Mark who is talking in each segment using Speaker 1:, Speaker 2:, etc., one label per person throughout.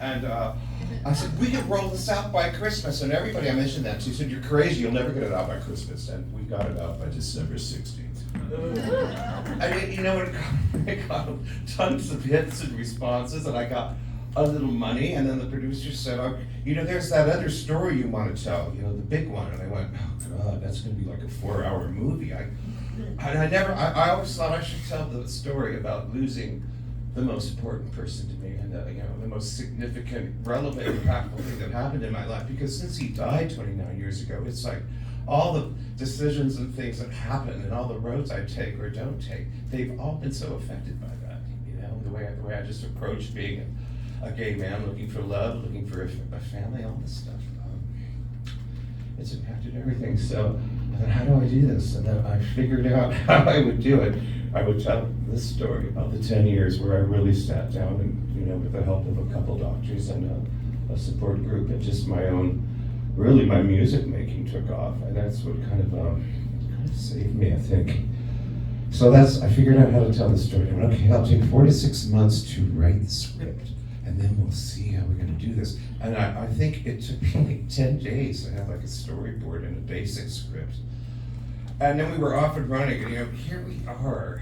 Speaker 1: And I said, we could roll this out by Christmas. And everybody I mentioned that to said, you're crazy, you'll never get it out by Christmas. And we got it out by December 16th. And you know, it got tons of hits and responses, and I got a little money, and then the producer said, oh, you know, there's that other story you want to tell, you know, the big one. And I went, oh God, that's going to be like a 4-hour movie. I always thought I should tell the story about losing the most important person to me, and you know, the most significant, relevant, impactful thing that happened in my life. Because since he died 29 years ago, it's like all the decisions and things that happen, and all the roads I take or don't take, they've all been so affected by that. You know, the way I just approached being a gay man, looking for love, looking for a family, all this stuff. It's impacted everything. So I thought, how do I do this? And then I figured out how I would do it. I would tell this story about the 10 years where I really sat down and, you know, with the help of a couple doctors and a support group, and just my own, really my music making took off. And that's what kind of saved me, I think. So I figured out how to tell the story. I went, okay, I'll take 4 to 6 months to write the script, and then we'll see how we're going to do this. And I think it took me like 10 days to have like a storyboard and a basic script. And then we were off and running, and you know, here we are.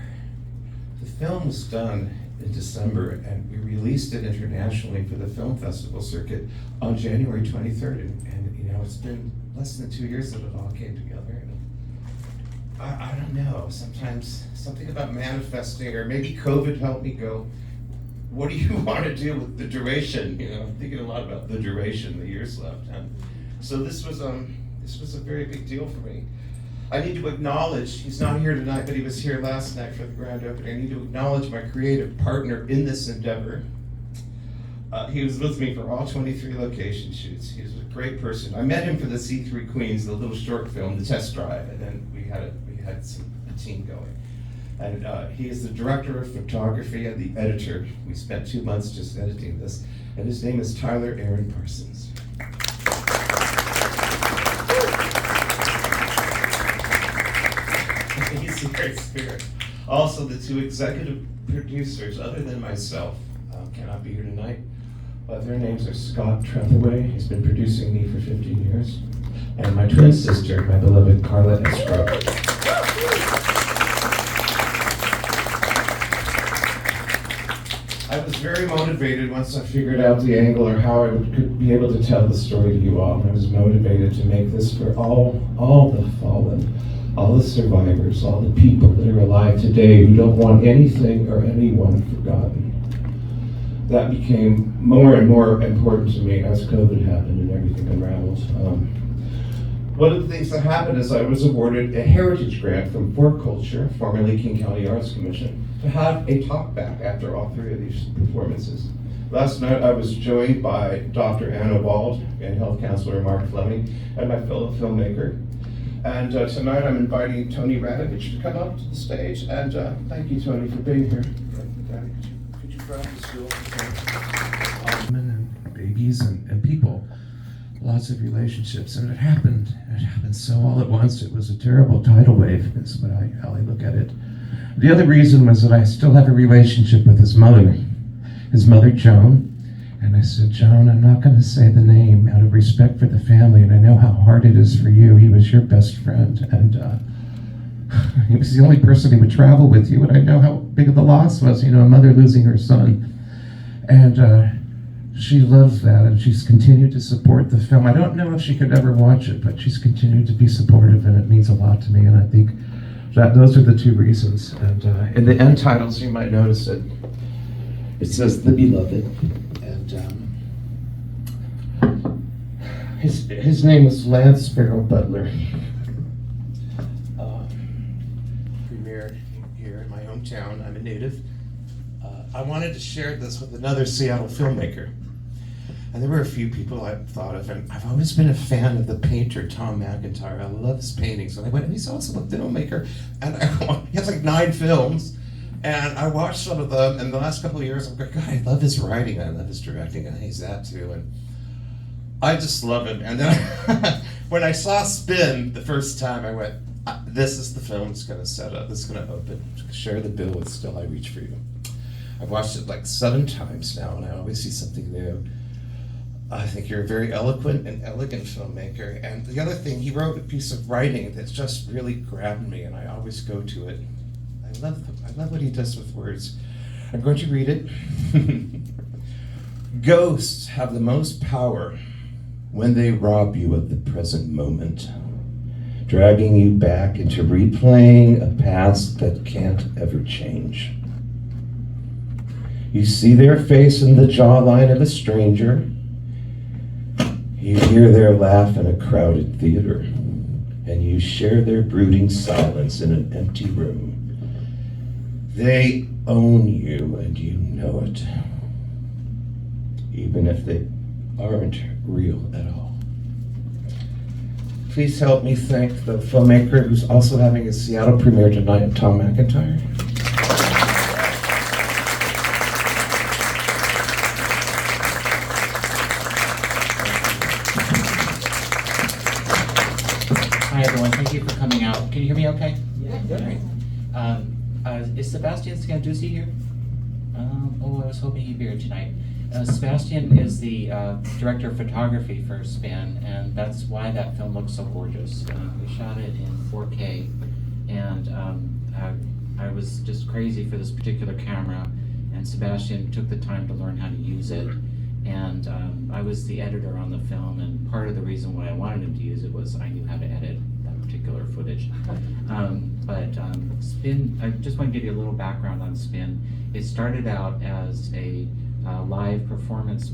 Speaker 1: The film was done in December, and we released it internationally for the film festival circuit on January 23rd. And you know, it's been less than 2 years that it all came together. And I don't know, sometimes something about manifesting, or maybe COVID helped me go, what do you want to do with the duration? You know, I'm thinking a lot about the duration, the years left. And so this was a very big deal for me. I need to acknowledge, he's not here tonight, but he was here last night for the grand opening. I need to acknowledge my creative partner in this endeavor. He was with me for all 23 location shoots. He was a great person. I met him for the C3 Queens, the little short film, The Test Drive, and then we had a team going. And he is the director of photography and the editor. We spent 2 months just editing this, and his name is Tyler Aaron Parsons. He's a great spirit. Also, the 2 executive producers, other than myself, cannot be here tonight. Their names are Scott Trethaway. He's been producing me for 15 years. And my twin sister, my beloved Carla Escrow. I was very motivated once I figured out the angle, or how I could be able to tell the story to you all. And I was motivated to make this for all the fallen, all the survivors, all the people that are alive today who don't want anything or anyone forgotten. That became more and more important to me as COVID happened and everything unraveled. One of the things that happened is I was awarded a heritage grant from Fort Culture, formerly King County Arts Commission, to have a talk back after all 3 of these performances. Last night I was joined by Dr. Anna Wald and Health Counselor Mark Fleming and my fellow filmmaker. And tonight I'm inviting Tony Radovich to come up to the stage. And thank you, Tony, for being here. Could you grab the stool? Women and babies and people. Lots of relationships, and it happened so all at once. It was a terrible tidal wave, is how I look at it. The other reason was that I still have a relationship with his mother Joan. And I said, Joan, I'm not going to say the name out of respect for the family, and I know how hard it is for you. He was your best friend, and he was the only person who would travel with you, and I know how big of the loss was, you know, a mother losing her son. And she loves that, and she's continued to support the film. I don't know if she could ever watch it, but she's continued to be supportive, and it means a lot to me, and I think that those are the 2 reasons. And in the end titles, you might notice it says The Beloved, and his name was Lance Sparrow Butler. Premiered here in my hometown. I'm a native. I wanted to share this with another Seattle filmmaker. And there were a few people I thought of, and I've always been a fan of the painter Tom McIntyre. I love his paintings. And I went, and he's also a filmmaker. And he has like 9 films. And I watched some of them, and the last couple of years, I'm like, God, I love his writing, I love his directing, and he's that too. And I just love him. And then when I saw Spin the first time, I went, this is the film that's going to set up, that's going to open, share the bill with Still I Reach For You. I've watched it like 7 times now, and I always see something new. I think you're a very eloquent and elegant filmmaker. And the other thing, he wrote a piece of writing that's just really grabbed me, and I always go to it. I love what he does with words. I'm going to read it. Ghosts have the most power when they rob you of the present moment, dragging you back into replaying a past that can't ever change. You see their face in the jawline of a stranger. You hear their laugh in a crowded theater, and you share their brooding silence in an empty room. They own you, and you know it, even if they aren't real at all. Please help me thank the filmmaker who's also having a Seattle premiere tonight, Tom McIntyre.
Speaker 2: Hi everyone, thank you for coming out. Can you hear me okay? Yeah. Great. Is Sebastian Scanducci here? Oh, I was hoping he'd be here tonight. Sebastian is the director of photography for Spin, and that's why that film looks so gorgeous. We shot it in 4K, and I was just crazy for this particular camera, and Sebastian took the time to learn how to use it. And I was the editor on the film, and part of the reason why I wanted him to use it was I knew how to edit that particular footage. Spin, I just want to give you a little background on Spin. It started out as a live performance